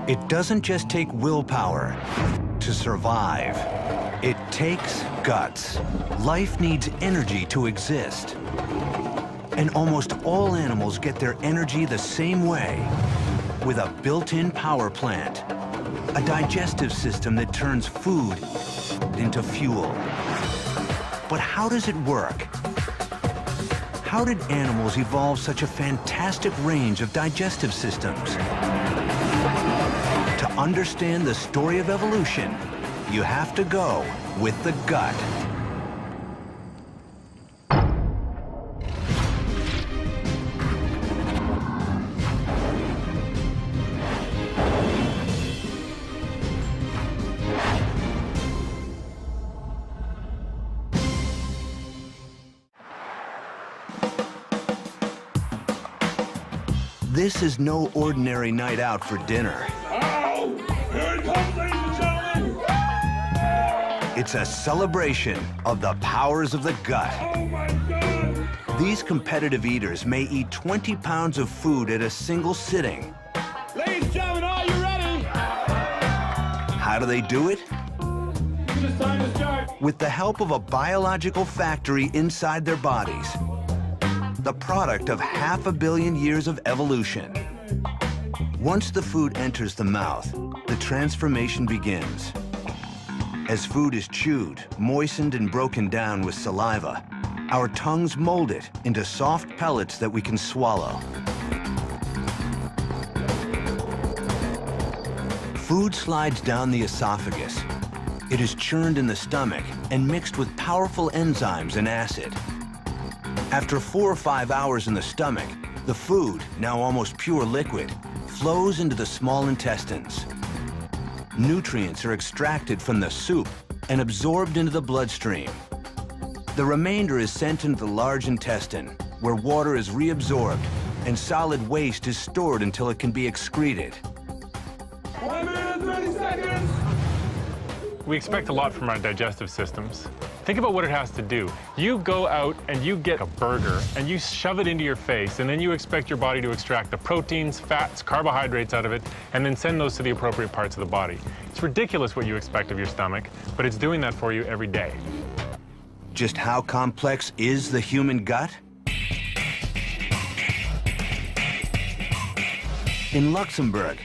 It doesn't just take willpower to survive. It takes guts. Life needs energy to exist. And almost all animals get their energy the same way, with a built-in power plant, a digestive system that turns food into fuel. But how does it work? How did animals evolve such a fantastic range of digestive systems? To understand the story of evolution, you have to go with the gut. This is no ordinary night out for dinner. Oh, here it comes, ladies and gentlemen! It's a celebration of the powers of the gut. Oh my God! These competitive eaters may eat 20 pounds of food at a single sitting. Ladies and gentlemen, are you ready? How do they do it? It's time to start. With the help of a biological factory inside their bodies. The product of 500 million years of evolution. Once the food enters the mouth, the transformation begins. As food is chewed, moistened, and broken down with saliva, our tongues mold it into soft pellets that we can swallow. Food slides down the esophagus. It is churned in the stomach and mixed with powerful enzymes and acid. After 4 or 5 hours in the stomach, the food, now almost pure liquid, flows into the small intestines. Nutrients are extracted from the soup and absorbed into the bloodstream. The remainder is sent into the large intestine, where water is reabsorbed and solid waste is stored until it can be excreted. 1 minute, 30 seconds! We expect a lot from our digestive systems. Think about what it has to do. You go out and you get a burger and you shove it into your face, and then you expect your body to extract the proteins, fats, carbohydrates out of it, and then send those to the appropriate parts of the body. It's ridiculous what you expect of your stomach, but it's doing that for you every day. Just how complex is the human gut? In Luxembourg,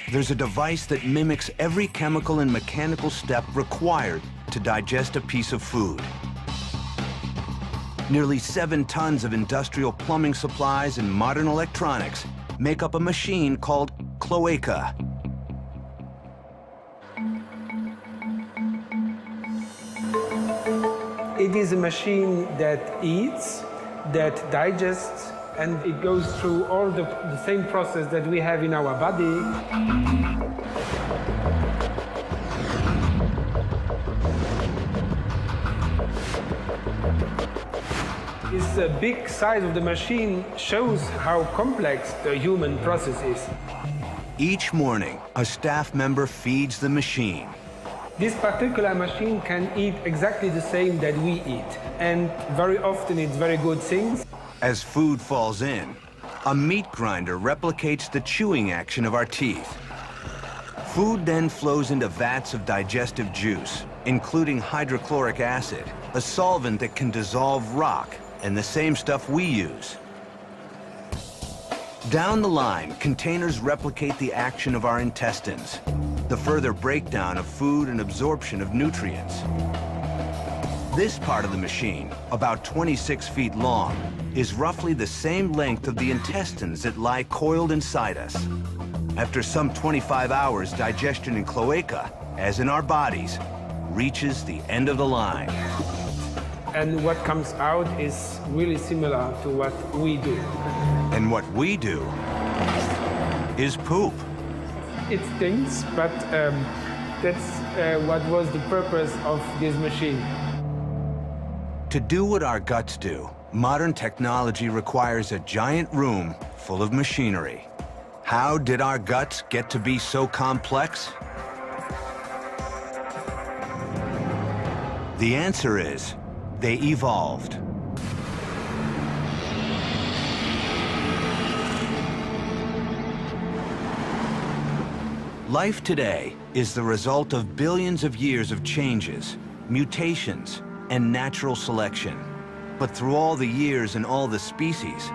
there's a device that mimics every chemical and mechanical step required to digest a piece of food. Nearly 7 tons of industrial plumbing supplies and modern electronics make up a machine called cloaca. It is a machine that eats, that digests, and it goes through all the same process that we have in our body. This big size of the machine shows how complex the human process is. Each morning, a staff member feeds the machine. This particular machine can eat exactly the same that we eat, and very often it's very good things. As food falls in, a meat grinder replicates the chewing action of our teeth. Food then flows into vats of digestive juice, including hydrochloric acid, a solvent that can dissolve rock, and the same stuff we use. Down the line, containers replicate the action of our intestines, the further breakdown of food and absorption of nutrients. This part of the machine, about 26 feet long, is roughly the same length of the intestines that lie coiled inside us. After some 25 hours, digestion in cloaca, as in our bodies, reaches the end of the line. And what comes out is really similar to what we do. And what we do is poop. It stinks, but that's what was the purpose of this machine. To do what our guts do, modern technology requires a giant room full of machinery. How did our guts get to be so complex? The answer is, they evolved. Life today is the result of billions of years of changes, mutations, and natural selection. But through all the years and all the species,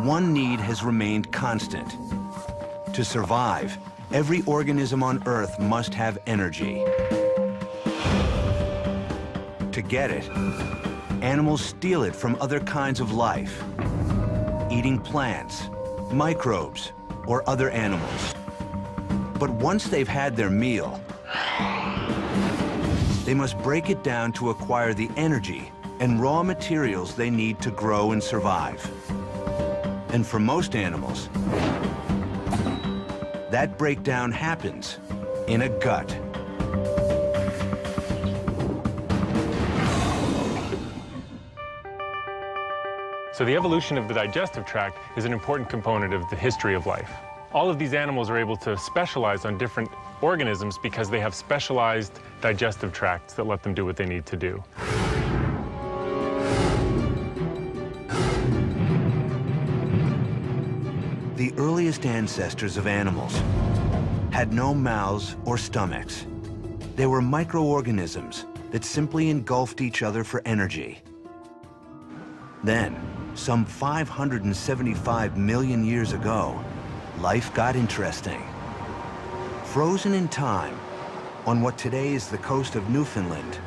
one need has remained constant. To survive, every organism on Earth must have energy. To get it, animals steal it from other kinds of life, eating plants, microbes, or other animals. But once they've had their meal, they must break it down to acquire the energy and raw materials they need to grow and survive. And for most animals, that breakdown happens in a gut. So the evolution of the digestive tract is an important component of the history of life. All of these animals are able to specialize on different organisms because they have specialized digestive tracts that let them do what they need to do. The earliest ancestors of animals had no mouths or stomachs. They were microorganisms that simply engulfed each other for energy. Then, some 575 million years ago, life got interesting. Frozen in time, on what today is the coast of Newfoundland,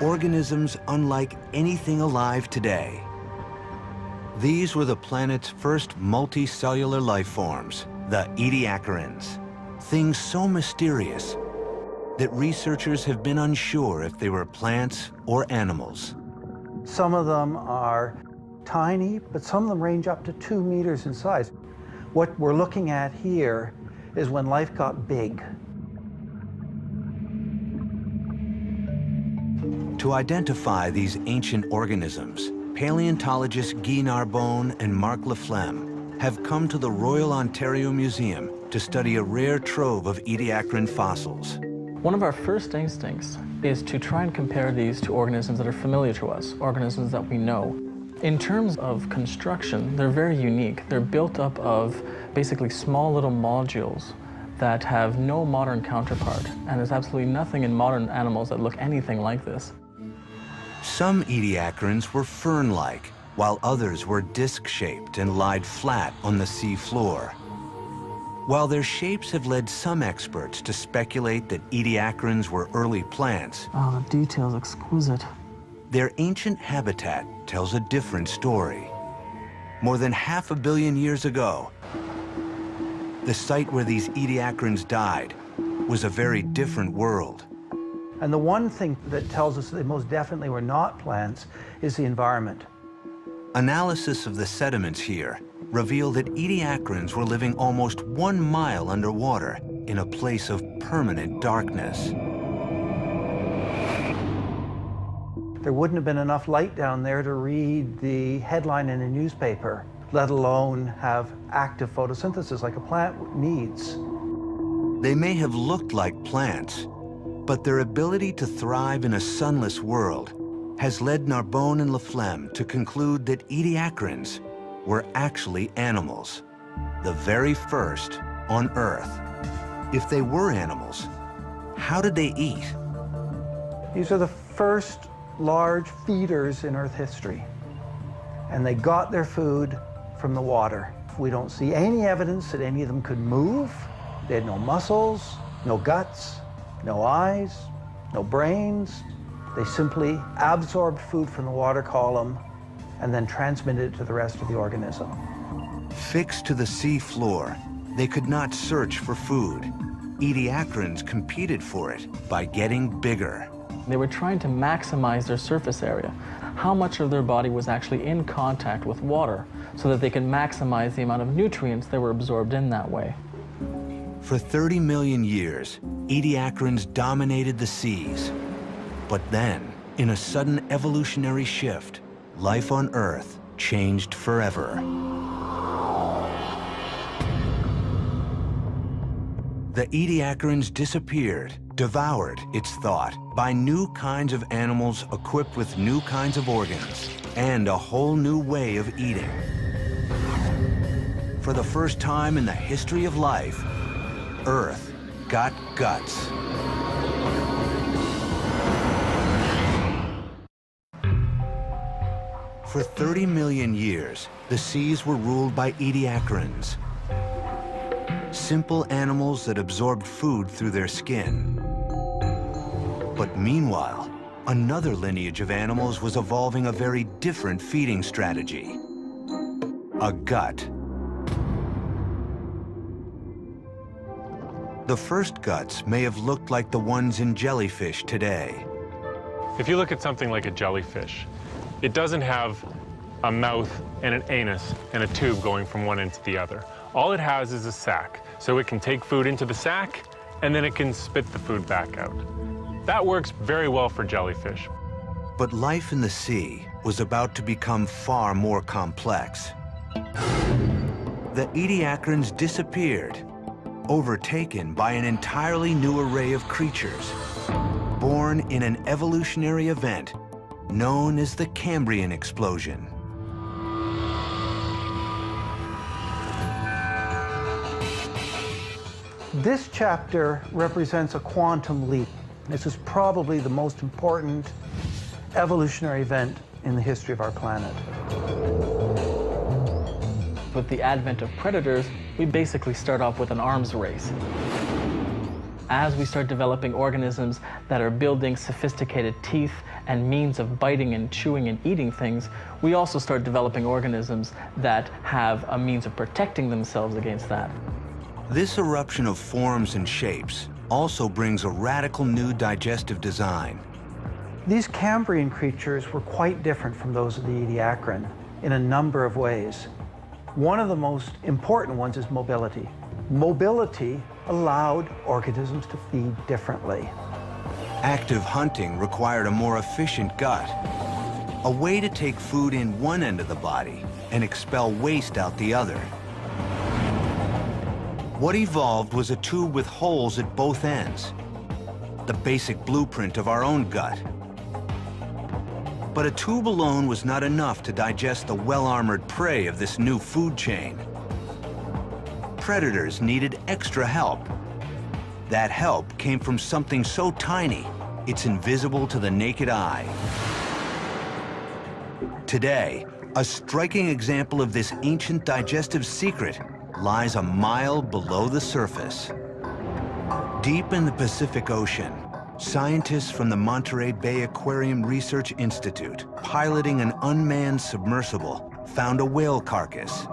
organisms unlike anything alive today. These were the planet's first multicellular life forms, the Ediacarans, things so mysterious that researchers have been unsure if they were plants or animals. Some of them are tiny, but some of them range up to 2 meters in size. What we're looking at here is when life got big. To identify these ancient organisms, paleontologists Guy Narbonne and Marc Laflemme have come to the Royal Ontario Museum to study a rare trove of Ediacaran fossils. One of our first instincts is to try and compare these to organisms that are familiar to us, organisms that we know. In terms of construction, they're very unique. They're built up of basically small little modules that have no modern counterpart, and there's absolutely nothing in modern animals that look anything like this. Some Ediacarans were fern-like, while others were disc-shaped and lied flat on the sea floor. While their shapes have led some experts to speculate that Ediacarans were early plants, Oh, the detail's exquisite. their ancient habitat tells a different story. More than 500 million years ago, the site where these Ediacarans died was a very different world. And the one thing that tells us they most definitely were not plants is the environment. Analysis of the sediments here revealed that Ediacarans were living almost 1 mile underwater in a place of permanent darkness. There wouldn't have been enough light down there to read the headline in a newspaper, let alone have active photosynthesis like a plant needs. They may have looked like plants, but their ability to thrive in a sunless world has led Narbonne and Laflemme to conclude that Ediacarans were actually animals, the very first on Earth. If they were animals, how did they eat? These are the first large feeders in Earth history, and they got their food from the water. We don't see any evidence that any of them could move. They had no muscles, no guts, no eyes, no brains. They simply absorbed food from the water column and then transmitted it to the rest of the organism. Fixed to the sea floor, they could not search for food. Ediacarans competed for it by getting bigger. They were trying to maximize their surface area, how much of their body was actually in contact with water, so that they could maximize the amount of nutrients that were absorbed in that way. For 30 million years, Ediacarans dominated the seas. But then, in a sudden evolutionary shift, life on Earth changed forever. The Ediacarans disappeared, devoured, it's thought, by new kinds of animals equipped with new kinds of organs and a whole new way of eating. for the first time in the history of life, Earth got guts. For 30 million years, the seas were ruled by ediacarans, simple animals that absorbed food through their skin. But meanwhile, another lineage of animals was evolving a very different feeding strategy: a gut. The first guts may have looked like the ones in jellyfish today. If you look at something like a jellyfish, it doesn't have a mouth and an anus and a tube going from one end to the other. All it has is a sac, so it can take food into the sac, and then it can spit the food back out. That works very well for jellyfish. But life in the sea was about to become far more complex. The ediacarans disappeared, overtaken by an entirely new array of creatures, born in an evolutionary event known as the Cambrian explosion. This chapter represents a quantum leap. This is probably the most important evolutionary event in the history of our planet. With the advent of predators, we basically start off with an arms race. As we start developing organisms that are building sophisticated teeth and means of biting and chewing and eating things, we also start developing organisms that have a means of protecting themselves against that. This eruption of forms and shapes also brings a radical new digestive design. These Cambrian creatures were quite different from those of the ediacaran in a number of ways. One of the most important ones is mobility. Mobility allowed organisms to feed differently. Active hunting required a more efficient gut, a way to take food in one end of the body and expel waste out the other. What evolved was a tube with holes at both ends, the basic blueprint of our own gut. But a tube alone was not enough to digest the well-armored prey of this new food chain. Predators needed extra help. That help came from something so tiny, it's invisible to the naked eye. Today, a striking example of this ancient digestive secret lies a mile below the surface. Deep in the Pacific Ocean, scientists from the Monterey Bay Aquarium Research Institute, piloting an unmanned submersible, found a whale carcass.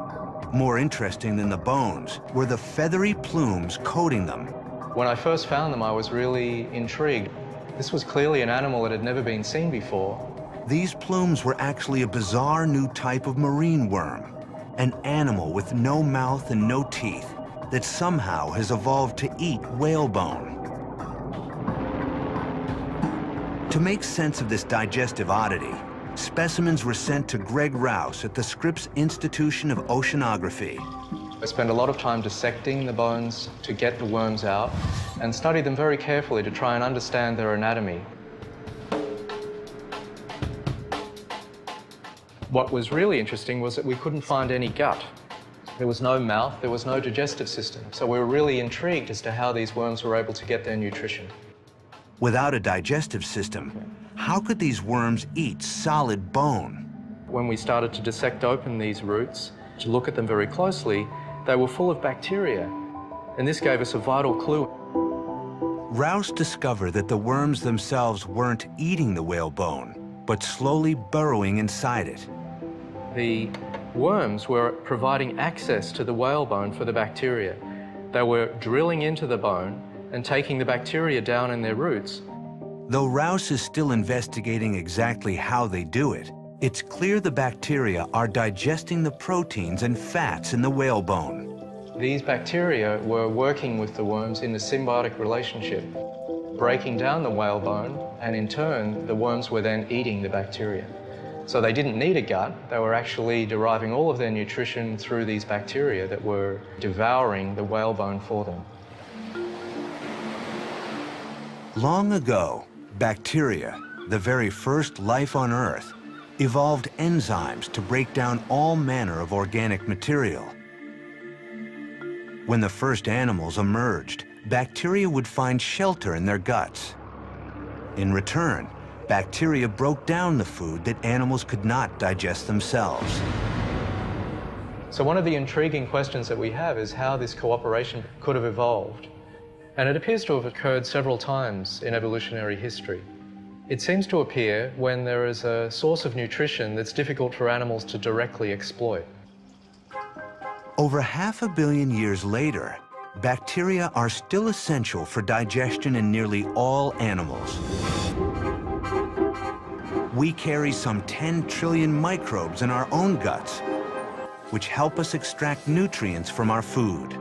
More interesting than the bones were the feathery plumes coating them. When I first found them, I was really intrigued. This was clearly an animal that had never been seen before. These plumes were actually a bizarre new type of marine worm, an animal with no mouth and no teeth that somehow has evolved to eat whalebone. To make sense of this digestive oddity, specimens were sent to Greg Rouse at the Scripps Institution of Oceanography. I spent a lot of time dissecting the bones to get the worms out and studied them very carefully to try and understand their anatomy. What was really interesting was that we couldn't find any gut. There was no mouth, there was no digestive system. So we were really intrigued as to how these worms were able to get their nutrition. Without a digestive system, how could these worms eat solid bone? When we started to dissect open these roots, to look at them very closely, they were full of bacteria. And this gave us a vital clue. Rouse discovered that the worms themselves weren't eating the whalebone, but slowly burrowing inside it. The worms were providing access to the whalebone for the bacteria. They were drilling into the bone and taking the bacteria down in their roots. Though Rouse is still investigating exactly how they do it, it's clear the bacteria are digesting the proteins and fats in the whalebone. These bacteria were working with the worms in a symbiotic relationship, breaking down the whalebone, and in turn, the worms were then eating the bacteria. So they didn't need a gut, they were actually deriving all of their nutrition through these bacteria that were devouring the whalebone for them. Long ago, bacteria, the very first life on Earth, evolved enzymes to break down all manner of organic material. When the first animals emerged, bacteria would find shelter in their guts. In return, bacteria broke down the food that animals could not digest themselves. So one of the intriguing questions that we have is how this cooperation could have evolved. And it appears to have occurred several times in evolutionary history. It seems to appear when there is a source of nutrition that's difficult for animals to directly exploit. Over 500 million years later, bacteria are still essential for digestion in nearly all animals. We carry some 10 trillion microbes in our own guts, which help us extract nutrients from our food.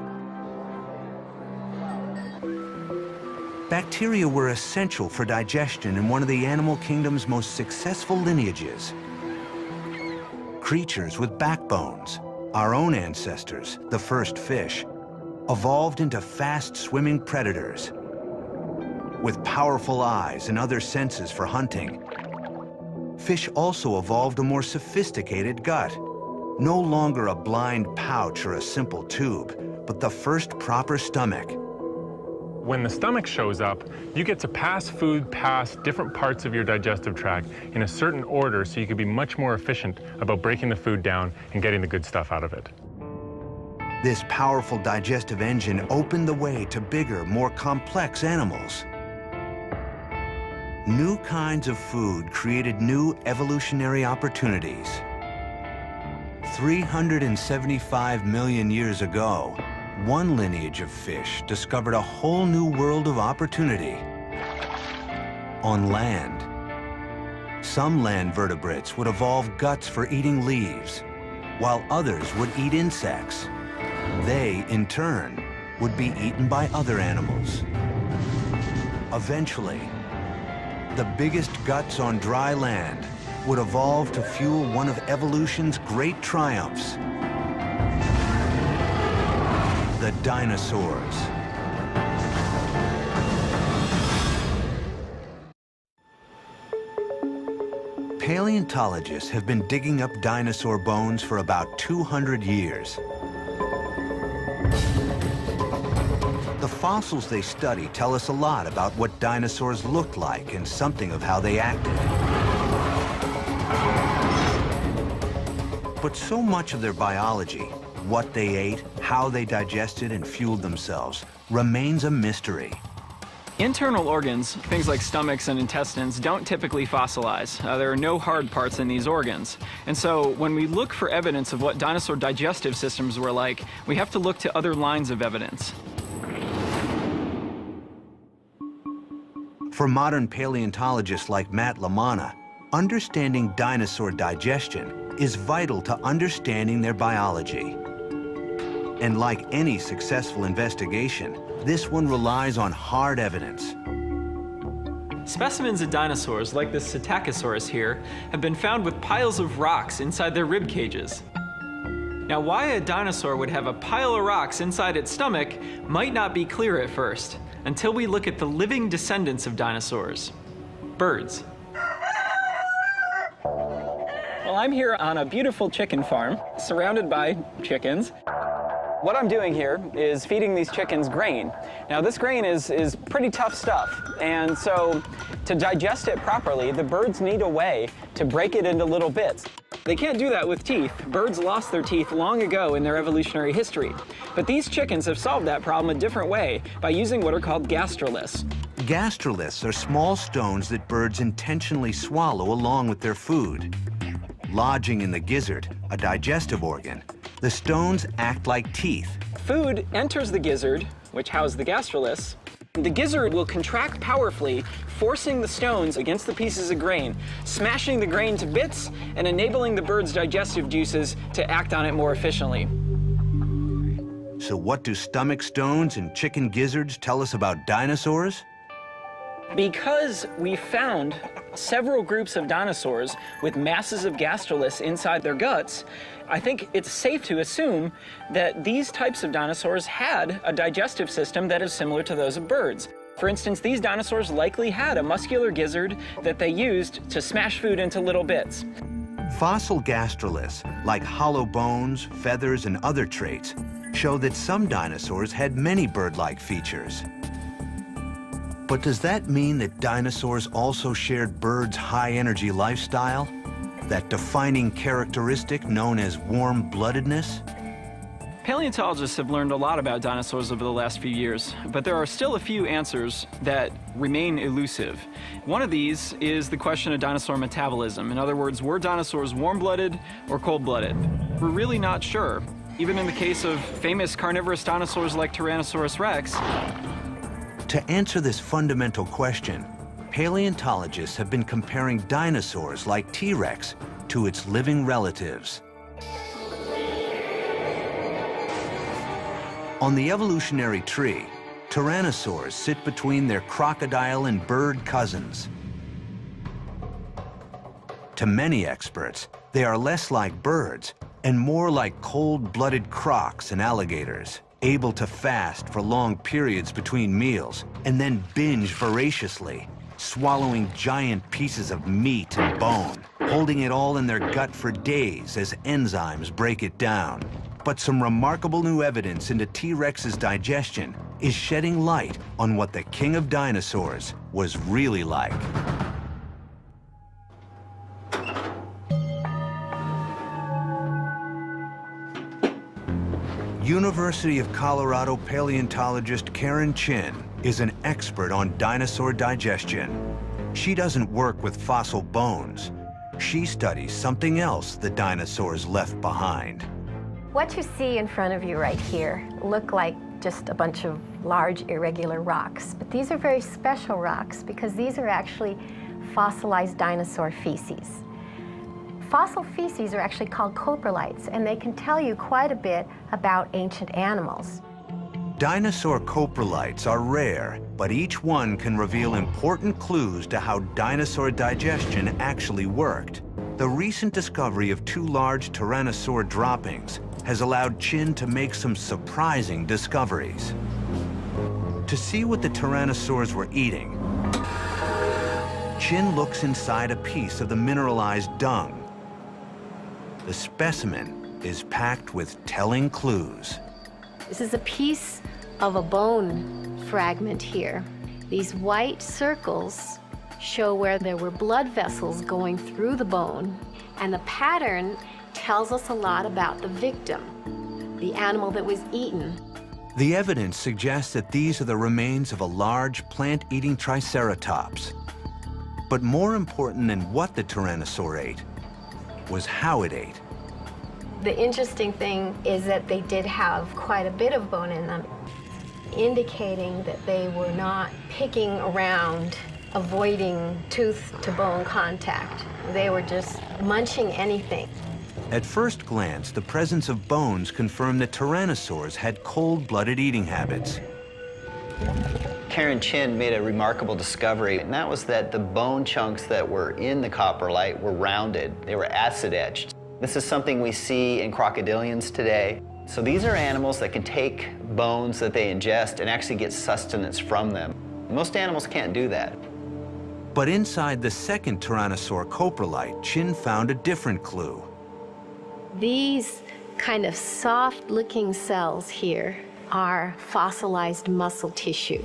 Bacteria were essential for digestion in one of the animal kingdom's most successful lineages. Creatures with backbones, our own ancestors, the first fish, evolved into fast-swimming predators. With powerful eyes and other senses for hunting, fish also evolved a more sophisticated gut. No longer a blind pouch or a simple tube, but the first proper stomach. When the stomach shows up, you get to pass food past different parts of your digestive tract in a certain order so you can be much more efficient about breaking the food down and getting the good stuff out of it. This powerful digestive engine opened the way to bigger, more complex animals. New kinds of food created new evolutionary opportunities. 375 million years ago, one lineage of fish discovered a whole new world of opportunity. On land, some land vertebrates would evolve guts for eating leaves, while others would eat insects. They, in turn, would be eaten by other animals. Eventually, the biggest guts on dry land would evolve to fuel one of evolution's great triumphs: the dinosaurs. Paleontologists have been digging up dinosaur bones for about 200 years. The fossils they study tell us a lot about what dinosaurs looked like and something of how they acted. But so much of their biology, what they ate, how they digested and fueled themselves, remains a mystery. Internal organs, things like stomachs and intestines, don't typically fossilize. There are no hard parts in these organs. And so when we look for evidence of what dinosaur digestive systems were like, we have to look to other lines of evidence. For modern paleontologists like Matt Lamana, understanding dinosaur digestion is vital to understanding their biology. And like any successful investigation, this one relies on hard evidence. Specimens of dinosaurs, like this Psittacosaurus here, have been found with piles of rocks inside their rib cages. Now, why a dinosaur would have a pile of rocks inside its stomach might not be clear at first, until we look at the living descendants of dinosaurs, birds. Well, I'm here on a beautiful chicken farm, surrounded by chickens. What I'm doing here is feeding these chickens grain. Now, this grain is pretty tough stuff, and so to digest it properly, the birds need a way to break it into little bits. They can't do that with teeth. Birds lost their teeth long ago in their evolutionary history. But these chickens have solved that problem a different way by using what are called gastroliths. Gastroliths are small stones that birds intentionally swallow along with their food. Lodging in the gizzard, a digestive organ, the stones act like teeth. Food enters the gizzard, which house the gastroliths. The gizzard will contract powerfully, forcing the stones against the pieces of grain, smashing the grain to bits and enabling the bird's digestive juices to act on it more efficiently. So what do stomach stones and chicken gizzards tell us about dinosaurs? Because we found several groups of dinosaurs with masses of gastroliths inside their guts, I think it's safe to assume that these types of dinosaurs had a digestive system that is similar to those of birds. For instance, these dinosaurs likely had a muscular gizzard that they used to smash food into little bits. Fossil gastroliths, like hollow bones, feathers, and other traits, show that some dinosaurs had many bird-like features. But does that mean that dinosaurs also shared birds' high-energy lifestyle? That defining characteristic known as warm-bloodedness? Paleontologists have learned a lot about dinosaurs over the last few years, but there are still a few answers that remain elusive. One of these is the question of dinosaur metabolism. In other words, were dinosaurs warm-blooded or cold-blooded? We're really not sure. Even in the case of famous carnivorous dinosaurs like Tyrannosaurus rex. To answer this fundamental question, paleontologists have been comparing dinosaurs like T-Rex to its living relatives. On the evolutionary tree, tyrannosaurs sit between their crocodile and bird cousins. To many experts, they are less like birds and more like cold-blooded crocs and alligators, able to fast for long periods between meals and then binge voraciously, swallowing giant pieces of meat and bone, holding it all in their gut for days as enzymes break it down. But some remarkable new evidence into T-Rex's digestion is shedding light on what the king of dinosaurs was really like. University of Colorado paleontologist Karen Chin is an expert on dinosaur digestion. She doesn't work with fossil bones. She studies something else the dinosaurs left behind. What you see in front of you right here look like just a bunch of large irregular rocks, but these are very special rocks because these are actually fossilized dinosaur feces. Fossil feces are actually called coprolites, and they can tell you quite a bit about ancient animals. Dinosaur coprolites are rare, but each one can reveal important clues to how dinosaur digestion actually worked. The recent discovery of 2 large tyrannosaur droppings has allowed Chin to make some surprising discoveries. To see what the tyrannosaurs were eating, Chin looks inside a piece of the mineralized dung. The specimen is packed with telling clues. This is a piece of a bone fragment here. These white circles show where there were blood vessels going through the bone, and the pattern tells us a lot about the victim, the animal that was eaten. The evidence suggests that these are the remains of a large plant-eating triceratops. But more important than what the tyrannosaur ate was how it ate. The interesting thing is that they did have quite a bit of bone in them, indicating that they were not picking around, avoiding tooth-to-bone contact. They were just munching anything. At first glance, the presence of bones confirmed that tyrannosaurs had cold-blooded eating habits. Karen Chin made a remarkable discovery, and that was that the bone chunks that were in the coprolite were rounded. They were acid-etched. This is something we see in crocodilians today. So these are animals that can take bones that they ingest and actually get sustenance from them. Most animals can't do that. But inside the second tyrannosaur coprolite, Chin found a different clue. These kind of soft-looking cells here are fossilized muscle tissue.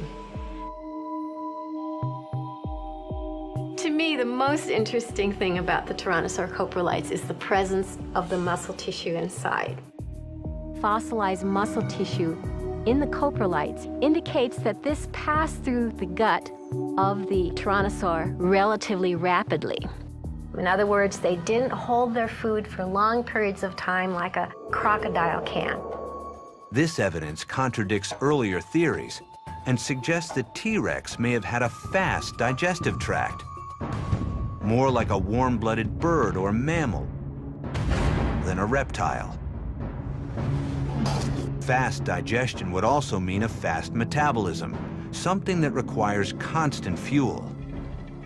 To me, the most interesting thing about the Tyrannosaur coprolites is the presence of the muscle tissue inside. Fossilized muscle tissue in the coprolites indicates that this passed through the gut of the Tyrannosaur relatively rapidly. In other words, they didn't hold their food for long periods of time like a crocodile can. This evidence contradicts earlier theories and suggests that T-Rex may have had a fast digestive tract, more like a warm-blooded bird or mammal than a reptile. Fast digestion would also mean a fast metabolism, something that requires constant fuel.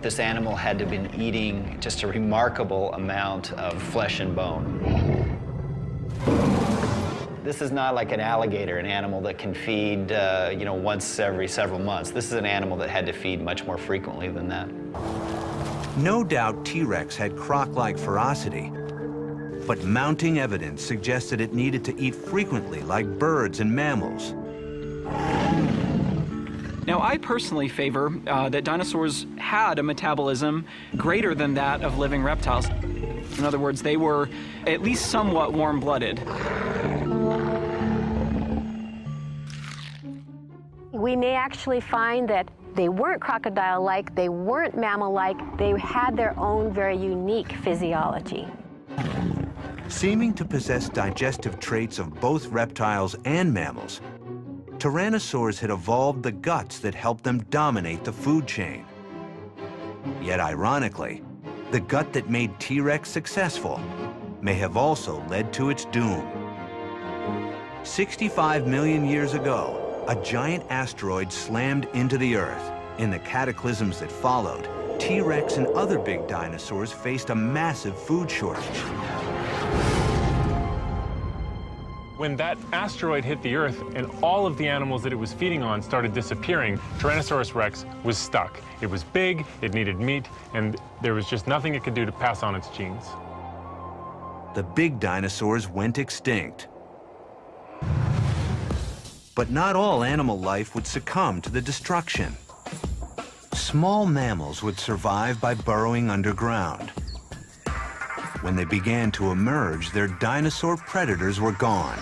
This animal had to have been eating just a remarkable amount of flesh and bone. This is not like an alligator, an animal that can feed, once every several months. This is an animal that had to feed much more frequently than that. No doubt T-Rex had croc-like ferocity, But mounting evidence suggested it needed to eat frequently like birds and mammals. Now, I personally favor that dinosaurs had a metabolism greater than that of living reptiles. In other words, they were at least somewhat warm-blooded. We may actually find that they weren't crocodile-like, they weren't mammal-like, they had their own very unique physiology. Seeming to possess digestive traits of both reptiles and mammals, tyrannosaurs had evolved the guts that helped them dominate the food chain. Yet ironically, the gut that made T-Rex successful may have also led to its doom. 65 million years ago, a giant asteroid slammed into the Earth. In the cataclysms that followed, T-Rex and other big dinosaurs faced a massive food shortage. When that asteroid hit the Earth and all of the animals that it was feeding on started disappearing, Tyrannosaurus rex was stuck. It was big, it needed meat, and there was just nothing it could do to pass on its genes. The big dinosaurs went extinct. But not all animal life would succumb to the destruction. Small mammals would survive by burrowing underground. When they began to emerge, their dinosaur predators were gone.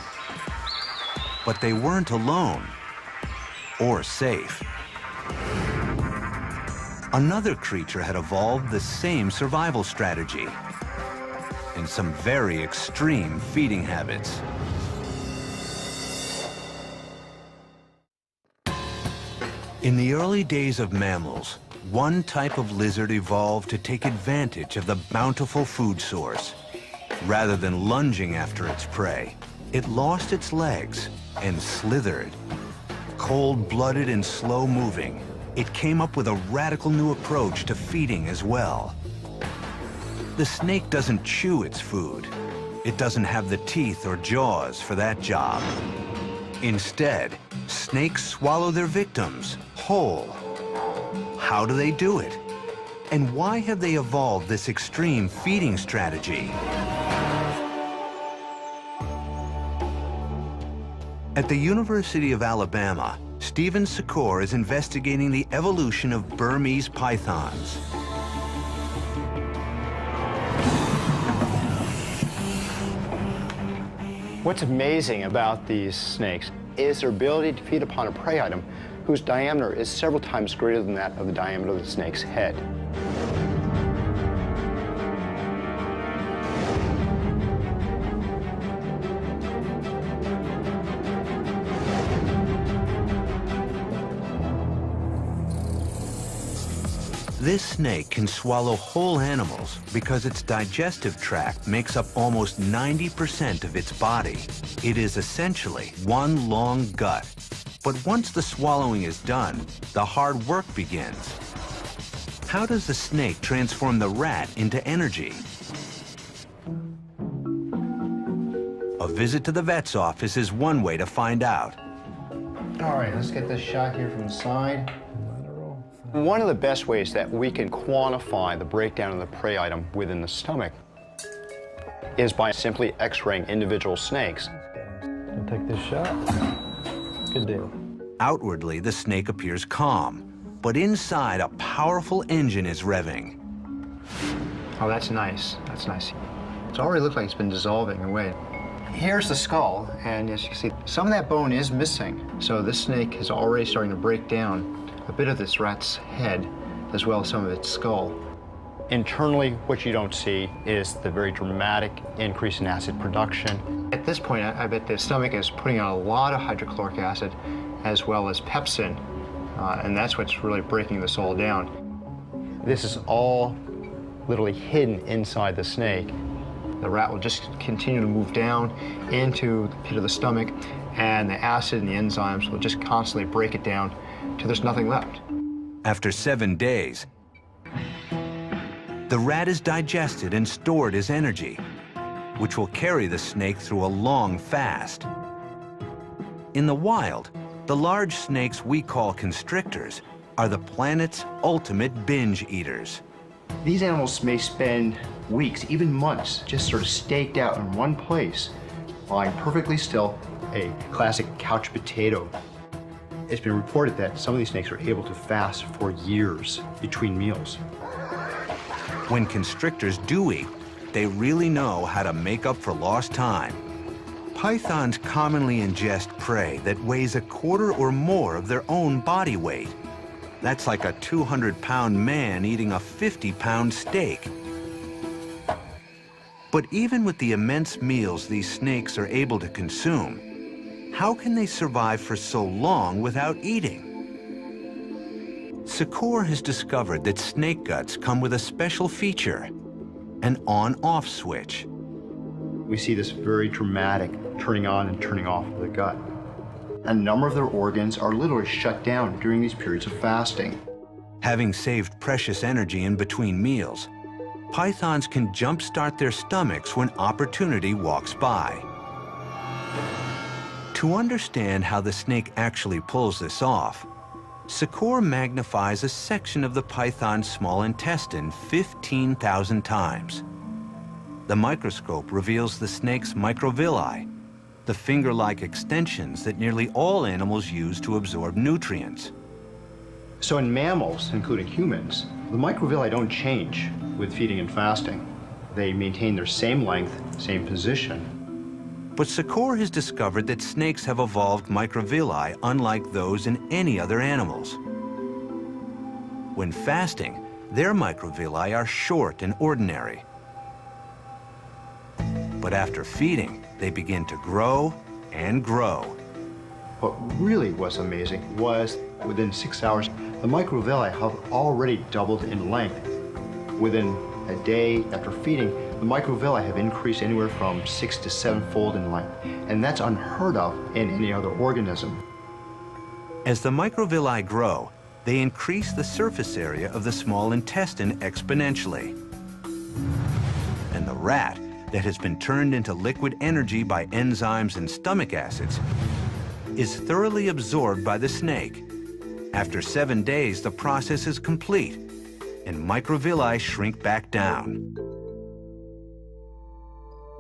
But they weren't alone or safe. Another creature had evolved the same survival strategy and some very extreme feeding habits. In the early days of mammals, one type of lizard evolved to take advantage of the bountiful food source. Rather than lunging after its prey, it lost its legs and slithered. Cold-blooded and slow-moving, it came up with a radical new approach to feeding as well. The snake doesn't chew its food. It doesn't have the teeth or jaws for that job. Instead, snakes swallow their victims whole. How do they do it? And why have they evolved this extreme feeding strategy? At the University of Alabama, Stephen Secor is investigating the evolution of Burmese pythons. What's amazing about these snakes is their ability to feed upon a prey item whose diameter is several times greater than that of the diameter of the snake's head. This snake can swallow whole animals because its digestive tract makes up almost 90% of its body. It is essentially one long gut. But once the swallowing is done, the hard work begins. How does the snake transform the rat into energy? A visit to the vet's office is one way to find out. All right, let's get this shot here from the side. One of the best ways that we can quantify the breakdown of the prey item within the stomach is by simply x-raying individual snakes. I'll take this shot. Good deal. Outwardly, the snake appears calm, but inside, a powerful engine is revving. Oh, that's nice. That's nice. It's already looked like it's been dissolving away. Here's the skull, and as you can see, some of that bone is missing. So this snake is already starting to break down a bit of this rat's head, as well as some of its skull. Internally, what you don't see is the very dramatic increase in acid production. At this point, I bet the stomach is putting out a lot of hydrochloric acid, as well as pepsin, and that's what's really breaking this all down. This is all literally hidden inside the snake. The rat will just continue to move down into the pit of the stomach, and the acid and the enzymes will just constantly break it down till there's nothing left. After 7 days, the rat is digested and stored as energy, which will carry the snake through a long fast. In the wild, the large snakes we call constrictors are the planet's ultimate binge eaters. These animals may spend weeks, even months, just sort of staked out in one place, lying perfectly still, a classic couch potato. It's been reported that some of these snakes are able to fast for years between meals. When constrictors do eat, they really know how to make up for lost time. Pythons commonly ingest prey that weighs a quarter or more of their own body weight. That's like a 200-pound man eating a 50-pound steak. But even with the immense meals these snakes are able to consume, how can they survive for so long without eating? Secor has discovered that snake guts come with a special feature, an on-off switch. We see this very dramatic turning on and turning off of the gut. A number of their organs are literally shut down during these periods of fasting. Having saved precious energy in between meals, pythons can jumpstart their stomachs when opportunity walks by. To understand how the snake actually pulls this off, Secor magnifies a section of the python's small intestine 15,000 times. The microscope reveals the snake's microvilli, the finger-like extensions that nearly all animals use to absorb nutrients. So in mammals, including humans, the microvilli don't change with feeding and fasting. They maintain their same length, same position. But Secor has discovered that snakes have evolved microvilli unlike those in any other animals. When fasting, their microvilli are short and ordinary. But after feeding, they begin to grow and grow. What really was amazing was within 6 hours, the microvilli have already doubled in length. Within a day after feeding, the microvilli have increased anywhere from 6 to 7-fold in length, and that's unheard of in any other organism. As the microvilli grow, they increase the surface area of the small intestine exponentially. And the rat, that has been turned into liquid energy by enzymes and stomach acids, is thoroughly absorbed by the snake. After 7 days, the process is complete, and microvilli shrink back down.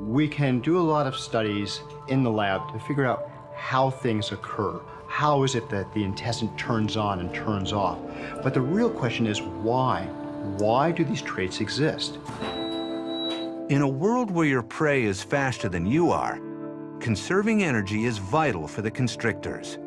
We can do a lot of studies in the lab to figure out how things occur. How is it that the intestine turns on and turns off? But the real question is why? Why do these traits exist? In a world where your prey is faster than you are, conserving energy is vital for the constrictors.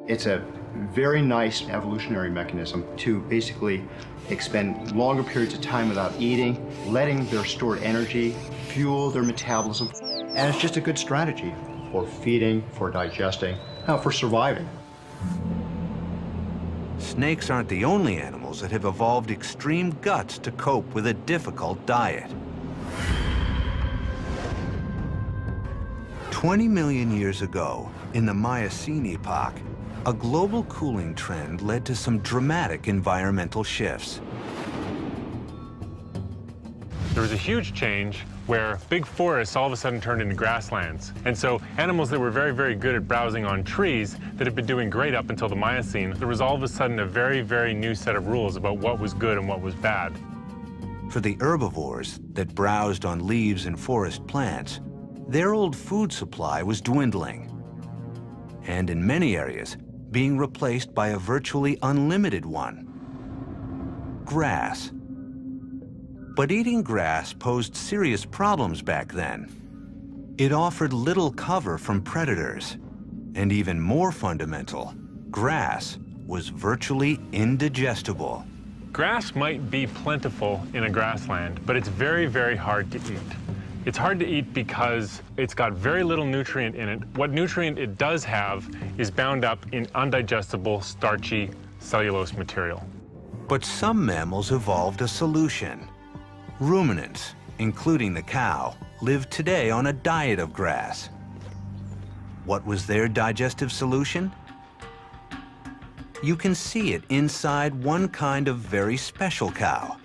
It's a very nice evolutionary mechanism to basically expend longer periods of time without eating, letting their stored energy fuel their metabolism. And it's just a good strategy for feeding, for digesting, for surviving. Snakes aren't the only animals that have evolved extreme guts to cope with a difficult diet. 20 million years ago, in the Miocene epoch, a global cooling trend led to some dramatic environmental shifts. There was a huge change where big forests all of a sudden turned into grasslands. And so animals that were very, very good at browsing on trees that had been doing great up until the Miocene, there was all of a sudden a very, very new set of rules about what was good and what was bad. For the herbivores that browsed on leaves and forest plants, their old food supply was dwindling, and in many areas, being replaced by a virtually unlimited one: grass. But eating grass posed serious problems back then. It offered little cover from predators, and even more fundamental, grass was virtually indigestible. Grass might be plentiful in a grassland, but it's very, very hard to eat. It's hard to eat because it's got very little nutrient in it. What nutrient it does have is bound up in undigestible, starchy cellulose material. But some mammals evolved a solution. Ruminants, including the cow, live today on a diet of grass. What was their digestive solution? You can see it inside one kind of very special cow.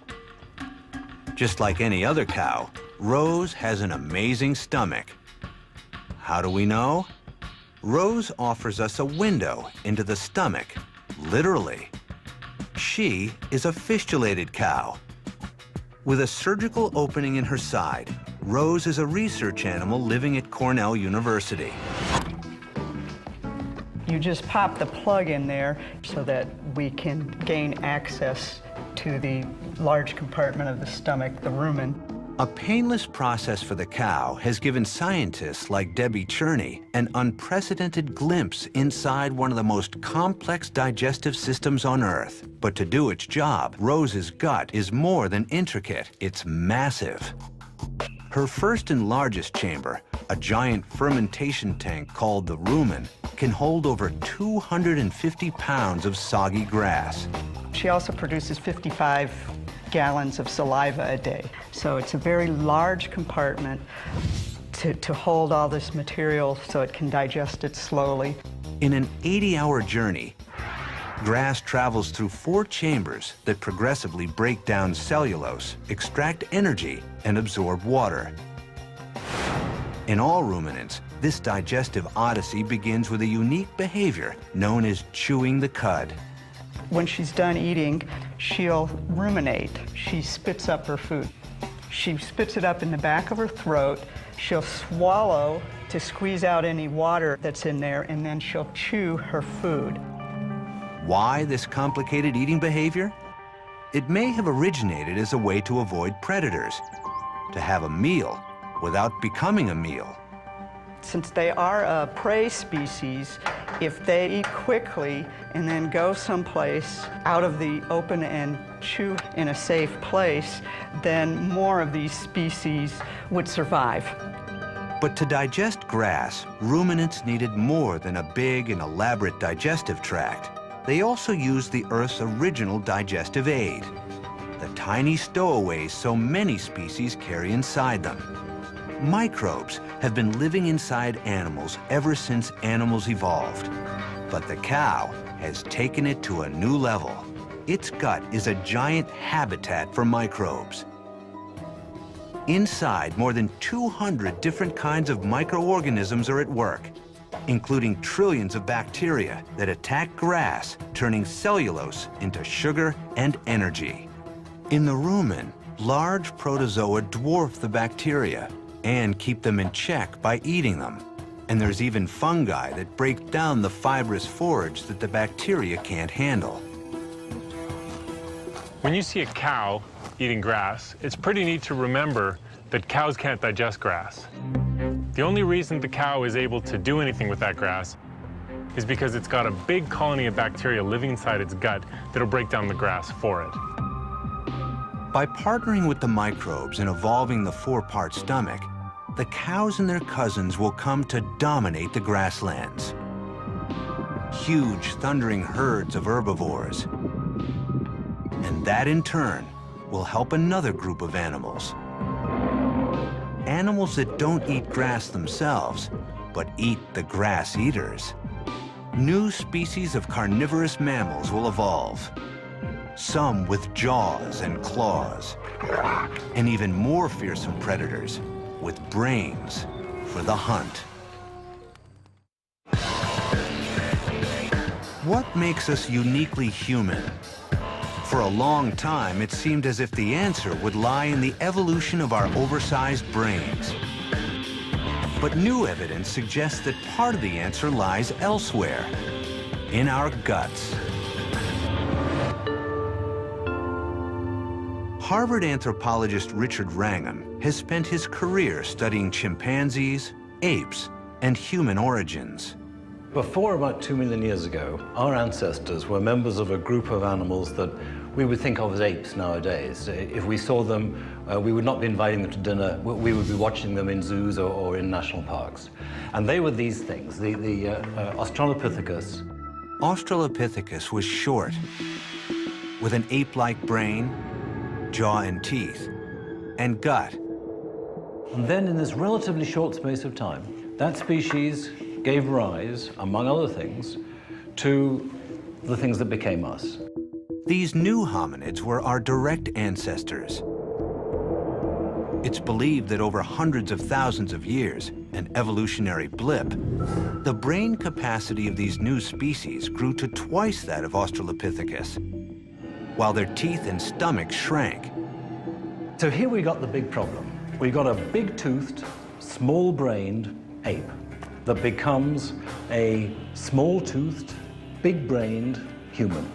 Just like any other cow, Rose has an amazing stomach. How do we know? Rose offers us a window into the stomach, literally. She is a fistulated cow. With a surgical opening in her side, Rose is a research animal living at Cornell University. You just pop the plug in there so that we can gain access to the large compartment of the stomach, the rumen. A painless process for the cow has given scientists like Debbie Cherney an unprecedented glimpse inside one of the most complex digestive systems on Earth. But to do its job, Rose's gut is more than intricate, it's massive. Her first and largest chamber, a giant fermentation tank called the rumen, can hold over 250 pounds of soggy grass. She also produces 55 gallons of saliva a day. So it's a very large compartment to hold all this material so it can digest it slowly. In an 80-hour journey, grass travels through 4 chambers that progressively break down cellulose, extract energy, and absorb water. In all ruminants, this digestive odyssey begins with a unique behavior known as chewing the cud. When she's done eating, she'll ruminate. She spits up her food. She spits it up in the back of her throat. She'll swallow to squeeze out any water that's in there, and then she'll chew her food. Why this complicated eating behavior? It may have originated as a way to avoid predators, to have a meal without becoming a meal. Since they are a prey species, if they eat quickly and then go someplace out of the open and chew in a safe place, then more of these species would survive. But to digest grass, ruminants needed more than a big and elaborate digestive tract. They also used the Earth's original digestive aid, the tiny stowaways so many species carry inside them. Microbes have been living inside animals ever since animals evolved. But the cow has taken it to a new level. Its gut is a giant habitat for microbes. Inside, more than 200 different kinds of microorganisms are at work, including trillions of bacteria that attack grass, turning cellulose into sugar and energy. In the rumen, large protozoa dwarf the bacteria and keep them in check by eating them. And there's even fungi that break down the fibrous forage that the bacteria can't handle. When you see a cow eating grass, it's pretty neat to remember that cows can't digest grass. The only reason the cow is able to do anything with that grass is because it's got a big colony of bacteria living inside its gut that'll break down the grass for it. By partnering with the microbes and evolving the 4-part stomach, the cows and their cousins will come to dominate the grasslands. Huge, thundering herds of herbivores. And that, in turn, will help another group of animals. Animals that don't eat grass themselves, but eat the grass eaters. New species of carnivorous mammals will evolve. Some with jaws and claws, and even more fearsome predators with brains for the hunt. What makes us uniquely human? For a long time, it seemed as if the answer would lie in the evolution of our oversized brains. But new evidence suggests that part of the answer lies elsewhere, in our guts. Harvard anthropologist Richard Wrangham has spent his career studying chimpanzees, apes, and human origins. Before about 2 million years ago, our ancestors were members of a group of animals that we would think of as apes nowadays. If we saw them, we would not be inviting them to dinner. We would be watching them in zoos or in national parks. And they were these things, the Australopithecus. Australopithecus was short, with an ape-like brain, jaw and teeth, and gut. And then in this relatively short space of time, that species gave rise, among other things, to the things that became us. These new hominids were our direct ancestors. It's believed that over hundreds of thousands of years, an evolutionary blip, the brain capacity of these new species grew to twice that of Australopithecus, while their teeth and stomach shrank. So here we got the big problem. We got a big-toothed, small-brained ape that becomes a small-toothed, big-brained human.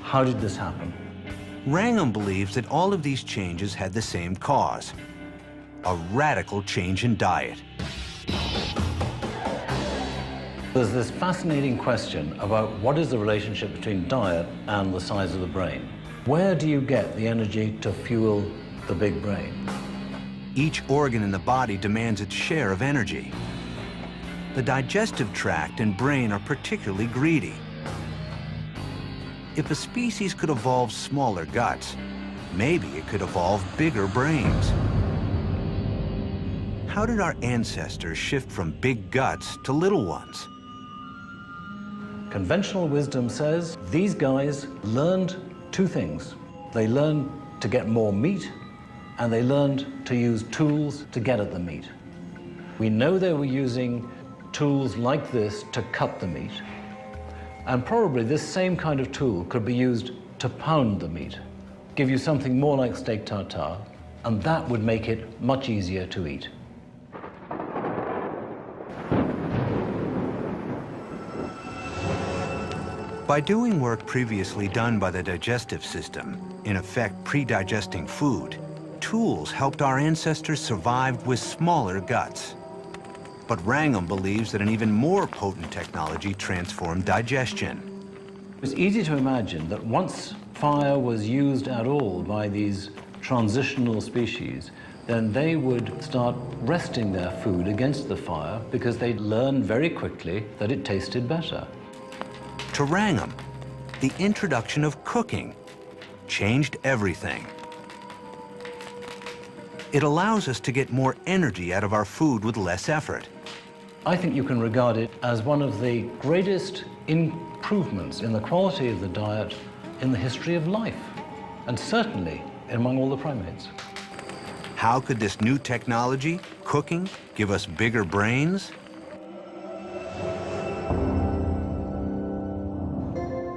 How did this happen? Wrangham believes that all of these changes had the same cause: a radical change in diet. There's this fascinating question about what is the relationship between diet and the size of the brain. Where do you get the energy to fuel the big brain? Each organ in the body demands its share of energy. The digestive tract and brain are particularly greedy. If a species could evolve smaller guts, maybe it could evolve bigger brains. How did our ancestors shift from big guts to little ones? Conventional wisdom says these guys learned two things. They learned to get more meat, and they learned to use tools to get at the meat. We know they were using tools like this to cut the meat. And probably this same kind of tool could be used to pound the meat, give you something more like steak tartare, and that would make it much easier to eat. By doing work previously done by the digestive system, in effect pre-digesting food, tools helped our ancestors survive with smaller guts. But Wrangham believes that an even more potent technology transformed digestion. It's easy to imagine that once fire was used at all by these transitional species, then they would start resting their food against the fire because they'd learn very quickly that it tasted better. To Wrangham, the introduction of cooking changed everything. It allows us to get more energy out of our food with less effort. I think you can regard it as one of the greatest improvements in the quality of the diet in the history of life, and certainly among all the primates. How could this new technology, cooking, give us bigger brains?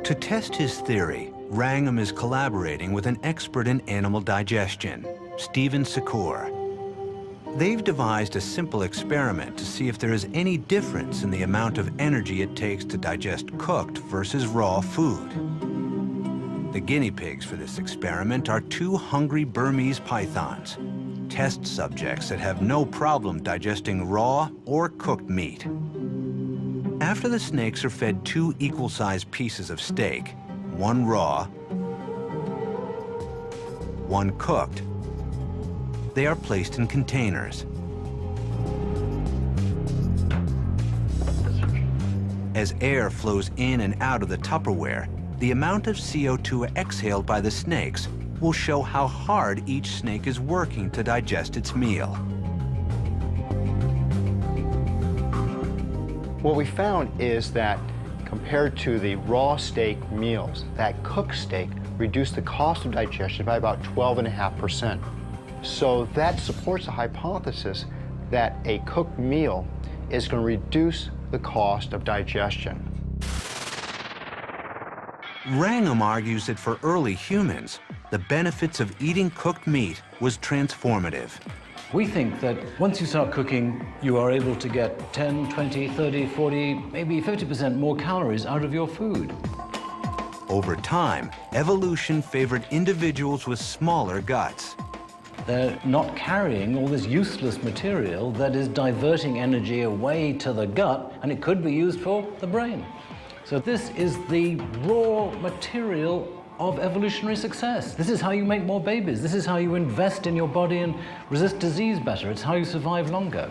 To test his theory, Wrangham is collaborating with an expert in animal digestion, Stephen Secor. They've devised a simple experiment to see if there is any difference in the amount of energy it takes to digest cooked versus raw food. The guinea pigs for this experiment are two hungry Burmese pythons, test subjects that have no problem digesting raw or cooked meat. After the snakes are fed two equal-sized pieces of steak, one raw, one cooked, they are placed in containers. As air flows in and out of the Tupperware, the amount of CO2 exhaled by the snakes will show how hard each snake is working to digest its meal. What we found is that compared to the raw steak meals, that cooked steak reduced the cost of digestion by about 12.5%. So that supports the hypothesis that a cooked meal is going to reduce the cost of digestion. Wrangham argues that for early humans, the benefits of eating cooked meat was transformative. We think that once you start cooking, you are able to get 10, 20, 30, 40, maybe 50% more calories out of your food. Over time, evolution favored individuals with smaller guts. They're not carrying all this useless material that is diverting energy away to the gut, and it could be used for the brain. So this is the raw material of evolutionary success. This is how you make more babies. This is how you invest in your body and resist disease better. It's how you survive longer.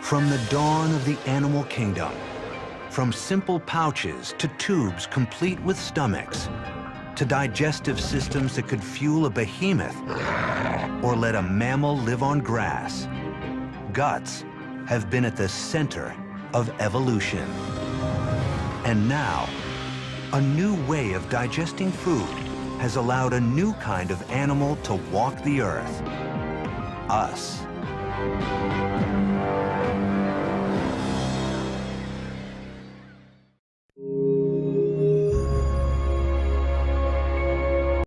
From the dawn of the animal kingdom, from simple pouches to tubes complete with stomachs, to digestive systems that could fuel a behemoth or let a mammal live on grass, guts have been at the center of evolution. And now, a new way of digesting food has allowed a new kind of animal to walk the earth, us.